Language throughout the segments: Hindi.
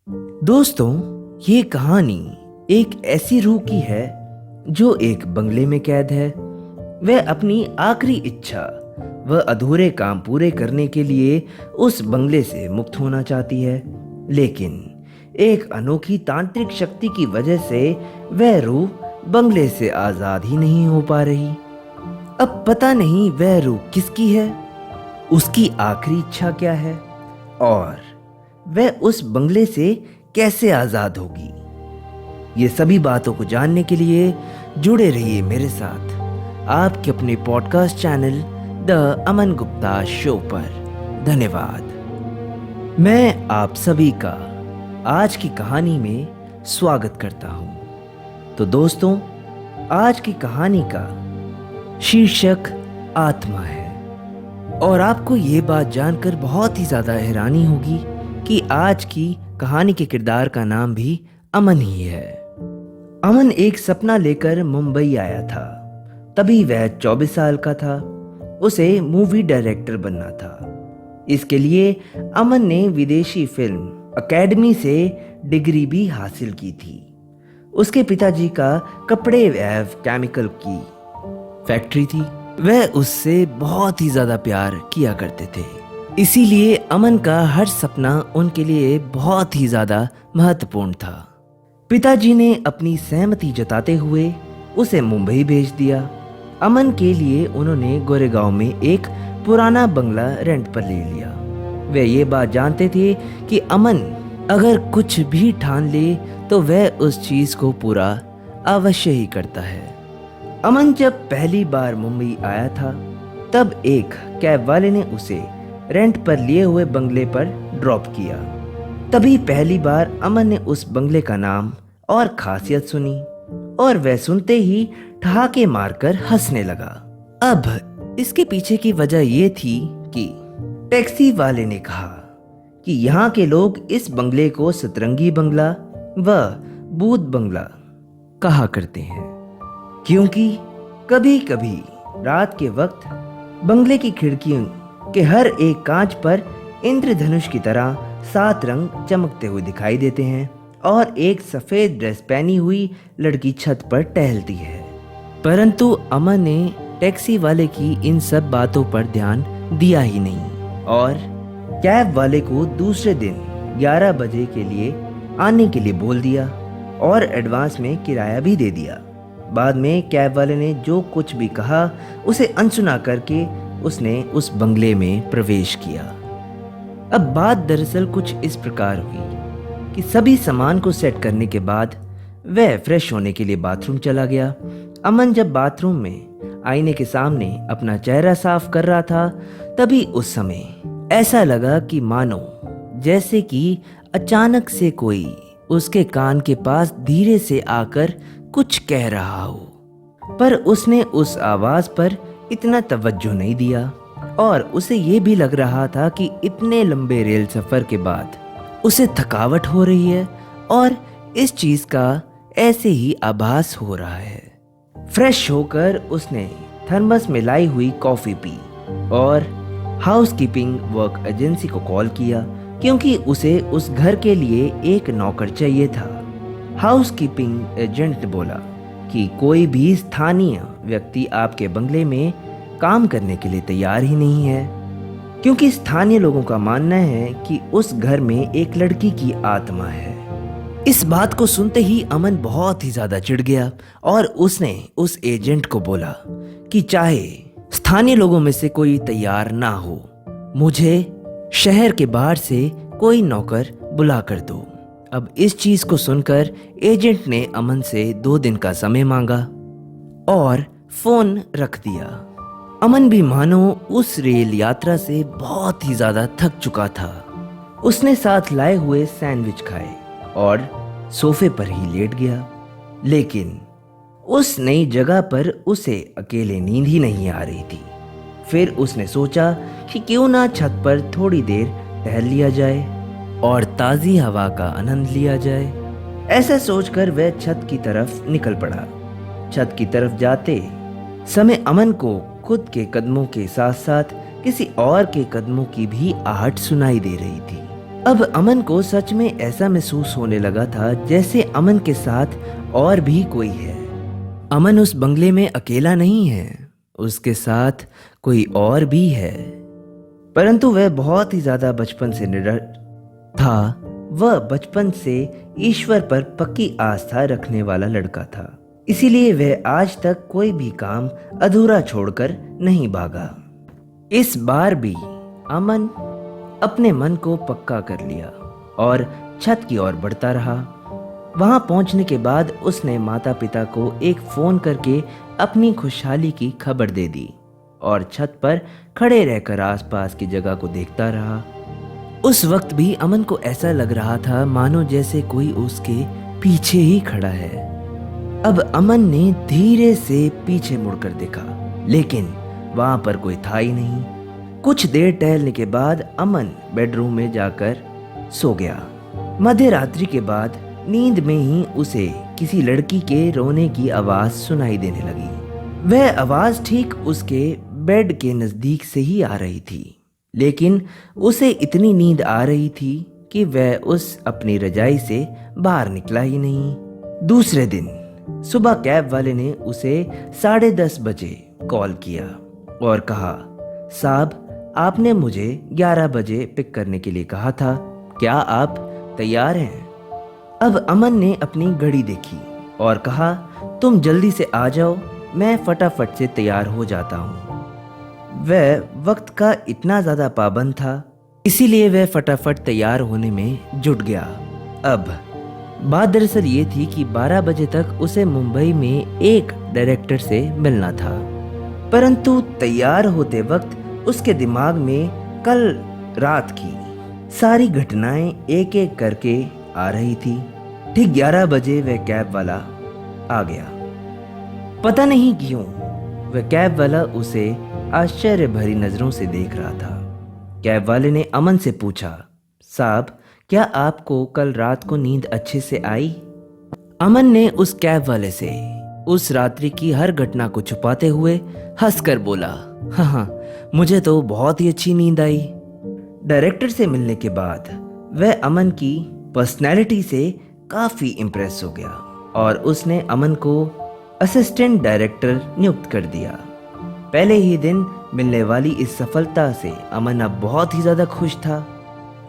दोस्तों, ये कहानी एक ऐसी रूह की है जो एक बंगले में कैद है। वह अपनी आखिरी इच्छा व अधूरे काम पूरे करने के लिए उस बंगले से मुक्त होना चाहती है, लेकिन एक अनोखी तांत्रिक शक्ति की वजह से वह रूह बंगले से आजाद ही नहीं हो पा रही। अब पता नहीं वह रूह किसकी है, उसकी आखिरी इच्छा क्या है और वह उस बंगले से कैसे आजाद होगी। ये सभी बातों को जानने के लिए जुड़े रहिए मेरे साथ आपके अपने podcast channel the Aman Gupta show पर। धन्यवाद। मैं आप सभी का आज की कहानी में स्वागत करता हूं। तो दोस्तों, आज की कहानी का शीर्षक आत्मा है और आपको ये बात जानकर बहुत ही ज्यादा हैरानी होगी कि आज की कहानी के किरदार का नाम भी अमन ही है। अमन एक सपना लेकर मुंबई आया था। तभी वह 24 साल का था। उसे मूवी डायरेक्टर बनना था। इसके लिए अमन ने विदेशी फिल्म अकेडमी से डिग्री भी हासिल की थी। उसके पिताजी का कपड़े एवं केमिकल की फैक्ट्री थी। वह उससे बहुत ही ज्यादा प्यार किया करते थे, इसीलिए अमन का हर सपना उनके लिए बहुत ही ज्यादा महत्वपूर्ण था। पिताजी ने अपनी सहमति जताते हुए उसे मुंबई भेज दिया। अमन के लिए उन्होंने गोरेगांव में एक पुराना बंगला रेंट पर ले लिया। वे ये बात जानते थे कि अमन अगर कुछ भी ठान ले तो वह उस चीज को पूरा अवश्य ही करता है। अमन जब पहली बार मुंबई आया था तब एक कैब वाले ने उसे रेंट पर लिए हुए बंगले पर ड्रॉप किया। तभी पहली बार अमन ने उस बंगले का नाम और खासियत सुनी और वह सुनते ही ठहाके मारकर हंसने लगा। अब इसके पीछे की वजह ये थी कि टैक्सी वाले ने कहा कि यहाँ के लोग इस बंगले को सतरंगी बंगला व भूत बंगला कहा करते हैं, क्योंकि कभी कभी रात के वक्त बंगले की खिड़कियों के हर एक कांच पर इंद्रधनुष की तरह 7 रंग चमकते हुए दिखाई देते हैं और एक सफेद ड्रेस पहनी हुई लड़की छत पर टहलती है। परंतु अमन ने टैक्सी वाले की इन सब बातों पर ध्यान दिया ही नहीं और कैब वाले को दूसरे दिन 11 बजे के लिए आने के लिए बोल दिया और एडवांस में किराया भी दे दिया। बाद में कैब वाले ने जो कुछ भी कहा उसे अनसुना करके उसने उस बंगले में प्रवेश किया। अब बात दरअसल कुछ इस प्रकार हुई कि सभी सामान को सेट करने के बाद वह फ्रेश होने के लिए बाथरूम चला गया। अमन जब बाथरूम में आईने के सामने अपना चेहरा साफ कर रहा था तभी उस समय ऐसा लगा कि मानो जैसे कि अचानक से कोई उसके कान के पास धीरे से आकर कुछ कह रहा हो, पर उसने उस आवाज पर इतना तवज्जो नहीं दिया और उसे ये भी लग रहा था कि इतने लंबे रेल सफर के बाद उसे थकावट हो रही है और इस चीज का ऐसे ही आभास हो रहा है। फ्रेश होकर उसने थर्मस में लाई हुई कॉफी पी और हाउसकीपिंग वर्क एजेंसी को कॉल किया, क्योंकि उसे उस घर के लिए एक नौकर चाहिए था। हाउसकीपिंग एजेंट ने बोला कि कोई भी स्थानीय व्यक्ति आपके बंगले में काम करने के लिए तैयार ही नहीं है, क्योंकि स्थानीय लोगों का मानना है कि उस घर में एक लड़की की आत्मा है। इस बात को सुनते ही अमन बहुत ही ज्यादा चिढ़ गया और उसने उस एजेंट को बोला कि चाहे स्थानीय लोगों में से कोई तैयार ना हो, मुझे शहर के बाहर से कोई नौकर बुला कर दो। अब इस चीज को सुनकर एजेंट ने अमन से 2 दिन का समय मांगा और फोन रख दिया। अमन भी मानो उस रेल यात्रा से बहुत ही ज्यादा थक चुका था। उसने साथ लाए हुए सैंडविच खाए और सोफे पर ही लेट गया, लेकिन उस नई जगह पर उसे अकेले नींद ही नहीं आ रही थी। फिर उसने सोचा कि क्यों ना छत पर थोड़ी देर टहल लिया जाए और ताज़ी हवा का आनंद लिया जाए। ऐसा सोचकर वह छत की तरफ निकल पड़ा। छत की तरफ जाते समय अमन को खुद के कदमों के साथ साथ किसी और के कदमों की भी आहट सुनाई दे रही थी। अब अमन को सच में ऐसा महसूस होने लगा था जैसे अमन के साथ और भी कोई है। अमन उस बंगले में अकेला नहीं है, उसके साथ कोई और भी है। परंतु वह बहुत ही ज्यादा बचपन से निडर था। वह बचपन से ईश्वर पर पक्की आस्था रखने वाला लड़का था, इसीलिए वह आज तक कोई भी काम अधूरा छोड़कर नहीं भागा। इस बार भी अमन अपने मन को पक्का कर लिया और छत की ओर बढ़ता रहा। वहां पहुंचने के बाद उसने माता पिता को एक फोन करके अपनी खुशहाली की खबर दे दी और छत पर खड़े रहकर आसपास की जगह को देखता रहा। उस वक्त भी अमन को ऐसा लग रहा था मानो जैसे कोई उसके पीछे ही खड़ा है। अब अमन ने धीरे से पीछे मुड़कर देखा, लेकिन वहां पर कोई था ही नहीं। कुछ देर टहलने के बाद अमन बेडरूम में जाकर सो गया। मध्य रात्रि के बाद नींद में ही उसे किसी लड़की के रोने की आवाज सुनाई देने लगी। वह आवाज ठीक उसके बेड के नजदीक से ही आ रही थी, लेकिन उसे इतनी नींद आ रही थी कि वह उस अपनी रजाई से बाहर निकला ही नहीं। दूसरे दिन सुबह कैब वाले ने उसे 10:30 बजे कॉल किया और कहा, साहब आपने मुझे 11 बजे पिक करने के लिए कहा था, क्या आप तैयार हैं? अब अमन ने अपनी घड़ी देखी और कहा, तुम जल्दी से आ जाओ, मैं फटाफट से तैयार हो जाता हूँ। वह वक्त का इतना ज़्यादा पाबंद था, इसीलिए वह फटाफट तैयार होने में जुट गया। अब बात दरअसल ये थी कि 12 बजे तक उसे मुंबई में एक डायरेक्टर से मिलना था, परंतु तैयार होते वक्त उसके दिमाग में कल रात की सारी घटनाएं एक एक करके आ रही थी। ठीक 11 बजे वह कैब वाला आ गया। पता नहीं क्यों वह कैब वाला उसे आश्चर्य भरी नजरों से देख रहा था। कैब वाले ने अमन से पूछा, साहब क्या आपको कल रात को नींद अच्छे से आई? अमन ने उस कैब वाले से उस रात्रि की हर घटना को छुपाते हुए हंसकर बोला, हाँ, मुझे तो बहुत ही अच्छी नींद आई। डायरेक्टर से मिलने के बाद वह अमन की पर्सनैलिटी से काफी इम्प्रेस हो गया और उसने अमन को असिस्टेंट डायरेक्टर नियुक्त कर दिया। पहले ही दिन मिलने वाली इस सफलता से अमन अब बहुत ही ज्यादा खुश था।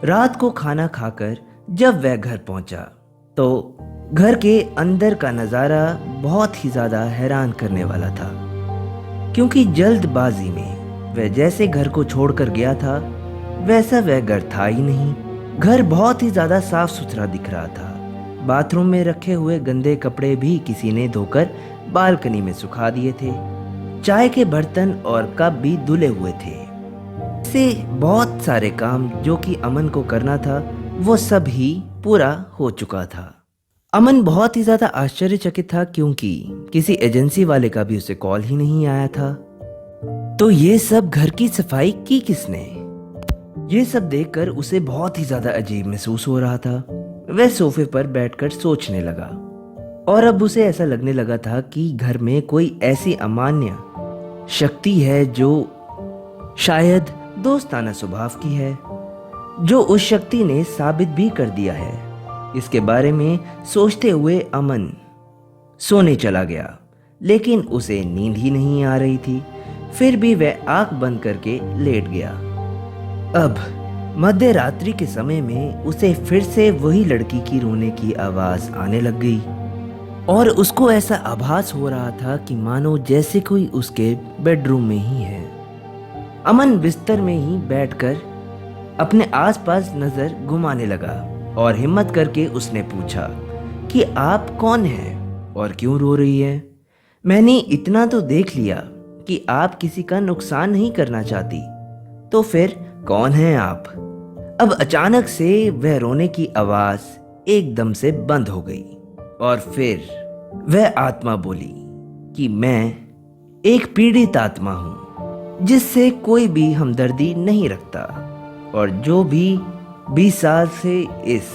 रात को खाना खाकर जब वह घर पहुंचा तो घर के अंदर का नजारा बहुत ही ज्यादा हैरान करने वाला था, क्योंकि जल्दबाजी में वह जैसे घर को छोड़कर गया था वैसा वह घर था ही नहीं। घर बहुत ही ज्यादा साफ सुथरा दिख रहा था। बाथरूम में रखे हुए गंदे कपड़े भी किसी ने धोकर बालकनी में सुखा दिए थे। चाय के बर्तन और कप भी धुले हुए थे। ऐसे बहुत सारे काम जो कि अमन को करना था वो सब ही पूरा हो चुका था। अमन बहुत ही ज्यादा आश्चर्यचकित था, क्योंकि किसी एजेंसी वाले का भी उसे कॉल ही नहीं आया था। तो ये सब घर की सफाई की किसने? ये सब देखकर उसे बहुत ही ज्यादा अजीब महसूस हो रहा था। वह सोफे पर बैठकर सोचने लगा और अब उसे ऐसा लगने लगा था कि घर में कोई ऐसी अमान्य शक्ति है जो शायद दोस्ताना स्वभाव की है, जो उस शक्ति ने साबित भी कर दिया है। इसके बारे में सोचते हुए अमन सोने चला गया, लेकिन उसे नींद ही नहीं आ रही थी। फिर भी वह आंख बंद करके लेट गया। अब मध्य रात्रि के समय में उसे फिर से वही लड़की की रोने की आवाज आने लग गई और उसको ऐसा आभास हो रहा था कि मानो जैसे कोई उसके बेडरूम में ही है। अमन बिस्तर में ही बैठकर अपने आसपास नजर घुमाने लगा और हिम्मत करके उसने पूछा कि आप कौन हैं और क्यों रो रही है? मैंने इतना तो देख लिया कि आप किसी का नुकसान नहीं करना चाहती, तो फिर कौन हैं आप? अब अचानक से वह रोने की आवाज एकदम से बंद हो गई और फिर वह आत्मा बोली कि मैं एक पीड़ित आत्मा हूं जिससे कोई भी हमदर्दी नहीं रखता और जो भी 20 साल से इस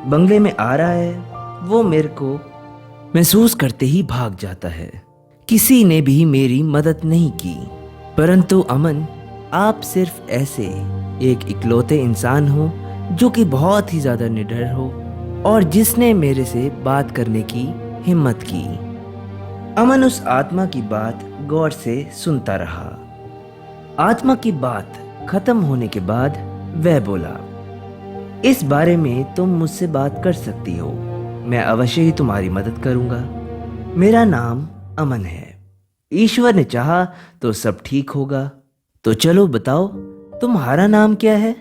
बंगले में आ रहा है वो मेरे को महसूस करते ही भाग जाता है। किसी ने भी मेरी मदद नहीं की, परंतु अमन आप सिर्फ ऐसे एक इकलौते इंसान हो जो कि बहुत ही ज़्यादा निडर हो और जिसने मेरे से बात करने की हिम्मत की। अमन उस आत्मा की बात गौर से सुनता रहा। आत्मा की बात खत्म होने के बाद वह बोला, इस बारे में तुम मुझसे बात कर सकती हो। मैं अवश्य ही तुम्हारी मदद करूंगा। मेरा नाम अमन है। ईश्वर ने चाहा तो सब ठीक होगा। तो चलो बताओ, तुम्हारा नाम क्या है?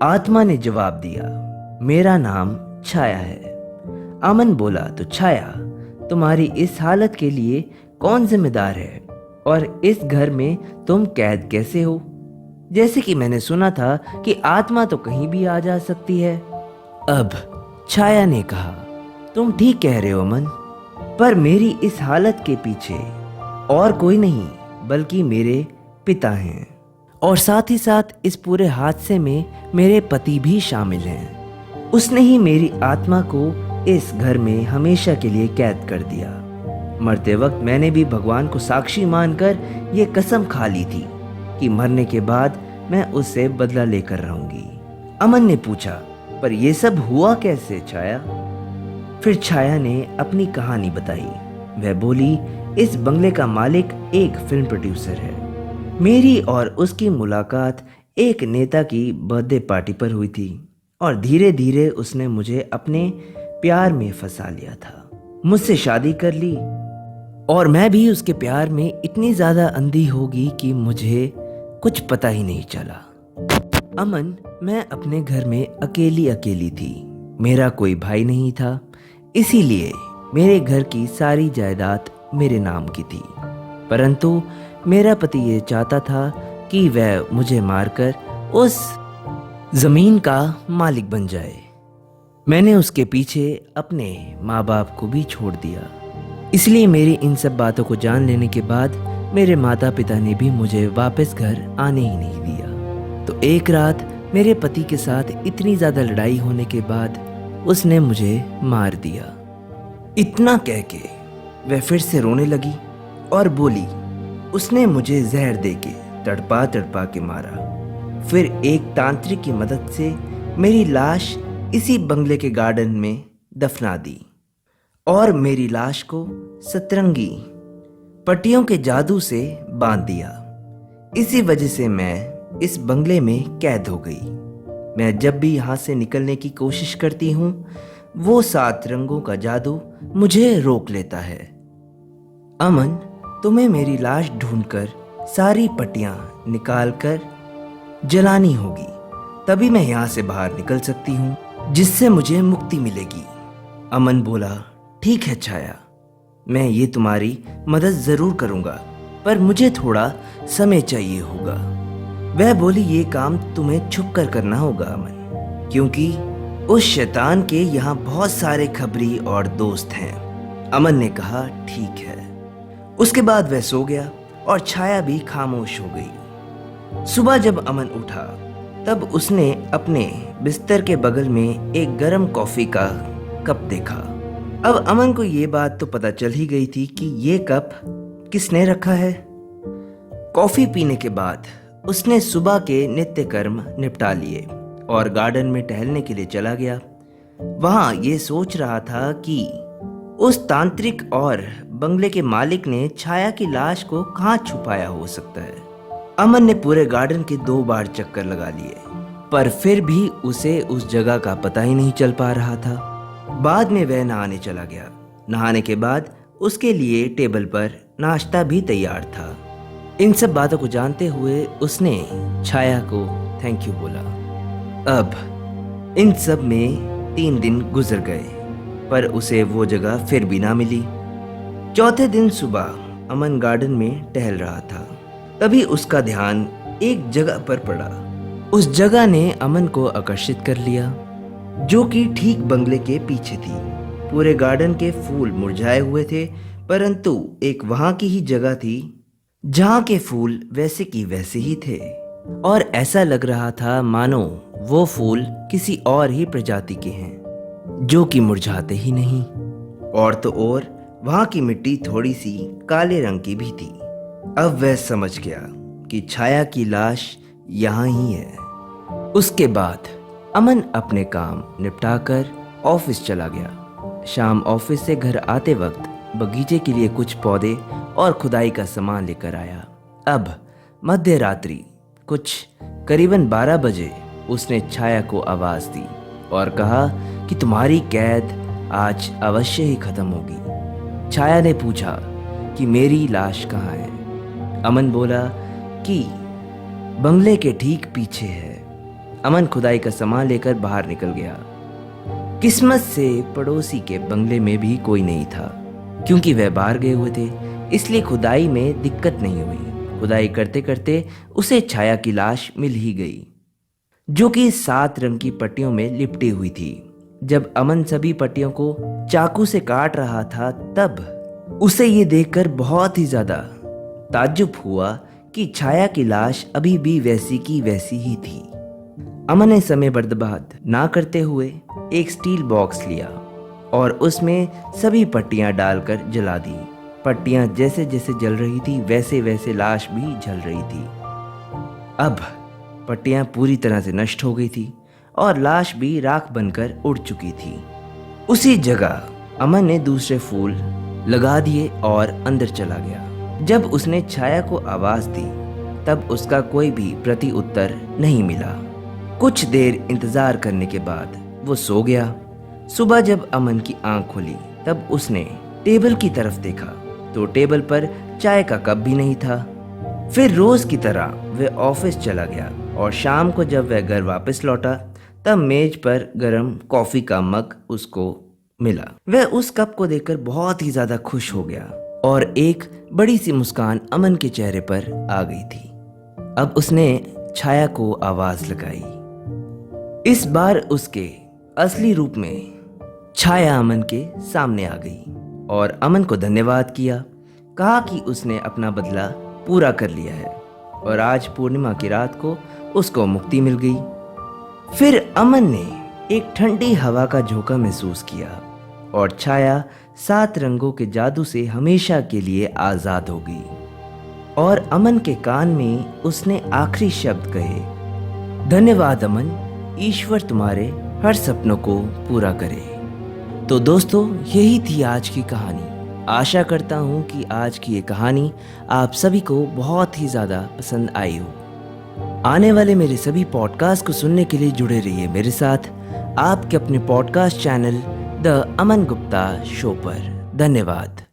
आत्मा ने जवाब दिया, मेरा नाम छाया है। अमन बोला, तो छाया, तुम्हारी इस हालत के लिए कौन जिम्मेदार है और इस घर में तुम कैद कैसे हो? जैसे कि मैंने सुना था कि आत्मा तो कहीं भी आ जा सकती है। अब छाया ने कहा, तुम ठीक कह रहे हो अमन, पर मेरी इस हालत के पीछे और कोई नहीं बल्कि मेरे पिता हैं, और साथ ही साथ इस पूरे हादसे में मेरे पति भी शामिल हैं। उसने ही मेरी आत्मा को इस घर में हमेशा के लिए कैद कर दिया। मरते वक्त मैंने भी भगवान को साक्षी मानकर ये कसम खा ली थी कि मरने के बाद मैं उससे बदला लेकर रहूंगी। अमन ने पूछा, पर यह सब हुआ कैसे छाया? फिर छाया ने अपनी कहानी बताई। वह बोली, इस बंगले का मालिक एक फिल्म प्रोड्यूसर है। मेरी और उसकी मुलाकात एक नेता की बर्थडे पार्टी पर हुई थी और धीरे धीरे उसने मुझे अपने प्यार में फंसा लिया था। मुझसे शादी कर ली और मैं भी उसके प्यार में इतनी ज्यादा अंधी होगी कि मुझे कुछ पता ही नहीं चला। अमन, मैं अपने घर में अकेली अकेली थी। मेरा कोई भाई नहीं था, इसीलिए मेरे घर की सारी जायदाद मेरे नाम की थी। परंतु मेरा पति ये चाहता था कि वह मुझे मारकर उस जमीन का मालिक बन जाए। मैंने उसके पीछे अपने माँ बाप को भी छोड़ दिया। इसलिए मेरी इन सब बातों को जान लेने के बाद मेरे माता पिता ने भी मुझे वापस घर आने ही नहीं दिया। तो एक रात मेरे पति के साथ इतनी ज्यादा लड़ाई होने के बाद उसने मुझे मार दिया। इतना कह के वह फिर से रोने लगी और बोली, उसने मुझे जहर देके तड़पा तड़पा के मारा। फिर एक तांत्रिक की मदद से मेरी लाश इसी बंगले के गार्डन में दफना दी और मेरी लाश को सतरंगी पट्टियों के जादू से बांध दिया। इसी वजह से मैं इस बंगले में कैद हो गई। मैं जब भी यहाँ से निकलने की कोशिश करती हूँ, वो 7 रंगों का जादू मुझे रोक लेता है। अमन, तुम्हें मेरी लाश ढूंढकर सारी पट्टियां निकालकर जलानी होगी, तभी मैं यहाँ से बाहर निकल सकती हूँ, जिससे मुझे मुक्ति मिलेगी। अमन बोला, ठीक है छाया, मैं ये तुम्हारी मदद जरूर करूँगा, पर मुझे थोड़ा समय चाहिए होगा। वह बोली, ये काम तुम्हें छुप कर करना होगा अमन, क्योंकि उस शैतान के यहाँ बहुत सारे खबरी और दोस्त हैं। अमन ने कहा, ठीक है। उसके बाद वह सो गया और छाया भी खामोश हो गई। सुबह जब अमन उठा तब उसने अपने बिस्तर के बगल में एक गर्म कॉफी का कप देखा। अब अमन को ये बात तो पता चल ही गई थी कि ये कप किसने रखा है। कॉफी पीने के बाद उसने सुबह के नित्य कर्म निपटा लिए और गार्डन में टहलने के लिए चला गया। वहां ये सोच रहा था कि उस तांत्रिक और बंगले के मालिक ने छाया की लाश को कहाँ छुपाया हो सकता है। अमन ने पूरे गार्डन के 2 बार चक्कर लगा लिए, पर फिर भी उसे उस जगह का पता ही नहीं चल पा रहा था। बाद में वह नहाने चला गया। नहाने के बाद उसके लिए टेबल पर नाश्ता भी तैयार था। इन सब बातों को जानते हुए उसने छाया को थैंक यू बोला। अब इन सब में 3 दिन गुजर गए, पर उसे वो जगह फिर भी ना मिली। चौथे दिन सुबह अमन गार्डन में टहल रहा था, तभी उसका ध्यान एक जगह पर पड़ा। उस जगह ने अमन को आकर्षित कर लिया, जो कि ठीक बंगले के पीछे थी। पूरे गार्डन के फूल मुरझाए हुए थे, परंतु एक वहां की ही जगह थी जहां के फूल वैसे की वैसे ही थे, और ऐसा लग रहा था मानो वो फूल किसी और ही प्रजाति के हैं, जो कि मुरझाते ही नहीं। और तो और वहां की मिट्टी थोड़ी सी काले रंग की भी थी। अब वह समझ गया कि छाया की लाश यहाँ ही है। उसके बाद अमन अपने काम निपटाकर ऑफिस चला गया। शाम ऑफिस से घर आते वक्त बगीचे के लिए कुछ पौधे और खुदाई का सामान लेकर आया। अब मध्य रात्रि कुछ करीबन 12 बजे उसने छाया को आवाज दी और कहा कि तुम्हारी कैद आज अवश्य ही खत्म होगी। छाया ने पूछा कि मेरी लाश कहाँ है। अमन बोला कि बंगले के ठीक पीछे है। अमन खुदाई का सामान लेकर बाहर निकल गया। किस्मत से पड़ोसी के बंगले में भी कोई नहीं था, क्योंकि वह बाहर गए हुए थे, इसलिए खुदाई में दिक्कत नहीं हुई। खुदाई करते करते उसे छाया की लाश मिल ही गई, जो कि 7 रंग की पट्टियों में लिपटी हुई थी। जब अमन सभी पट्टियों को चाकू से काट रहा था, तब उसे ये देखकर बहुत ही ज्यादा ताज्जुब हुआ कि छाया की लाश अभी भी वैसी की वैसी ही थी। अमन ने समय बर्बाद ना करते हुए एक स्टील बॉक्स लिया और उसमें सभी पट्टियां डालकर जला दी। पट्टियां जैसे जैसे जल रही थी, वैसे वैसे लाश भी जल रही थी। अब पट्टियां पूरी तरह से नष्ट हो गई थी और लाश भी राख बनकर उड़ चुकी थी। उसी जगह अमन ने दूसरे फूल लगा दिए और अंदर चला गया। जब उसने छाया को आवाज दी, तब उसका कोई भी प्रति उत्तर नहीं मिला। कुछ देर इंतजार करने के बाद वो सो गया। सुबह जब अमन की आंख खुली, तब उसने टेबल की तरफ देखा तो टेबल पर चाय का कप भी नहीं था। फिर रोज की तरह वह ऑफिस चला गया और शाम को जब वह घर वापस लौटा, तब मेज पर गर्म कॉफी का मग उसको मिला। वह उस कप को देखकर बहुत ही ज्यादा खुश हो गया और एक बड़ी सी मुस्कान अमन के चेहरे पर आ गई थी। अब उसने छाया को आवाज लगाई। इस बार उसके असली रूप में छाया अमन के सामने आ गई और अमन को धन्यवाद किया। कहा कि उसने अपना बदला पूरा कर लिया है और आज पूर्णिमा की रात को उसको मुक्ति मिल गई। फिर अमन ने एक ठंडी हवा का झोंका महसूस किया और छाया 7 रंगों के जादू से हमेशा के लिए आजाद हो गई। और अमन के कान में उसने आखिरी शब्द कहे, धन्यवाद अमन, ईश्वर तुम्हारे हर सपनों को पूरा करे। तो दोस्तों, यही थी आज की कहानी। आशा करता हूँ कि आज की ये कहानी आप सभी को बहुत ही ज़्यादा पसंद आई हो। आने वाले मेरे सभी पॉडकास्ट को सुनने के लिए जुड़े रहिए मेरे साथ आपके अपने podcast channel the Aman Gupta show पर। धन्यवाद।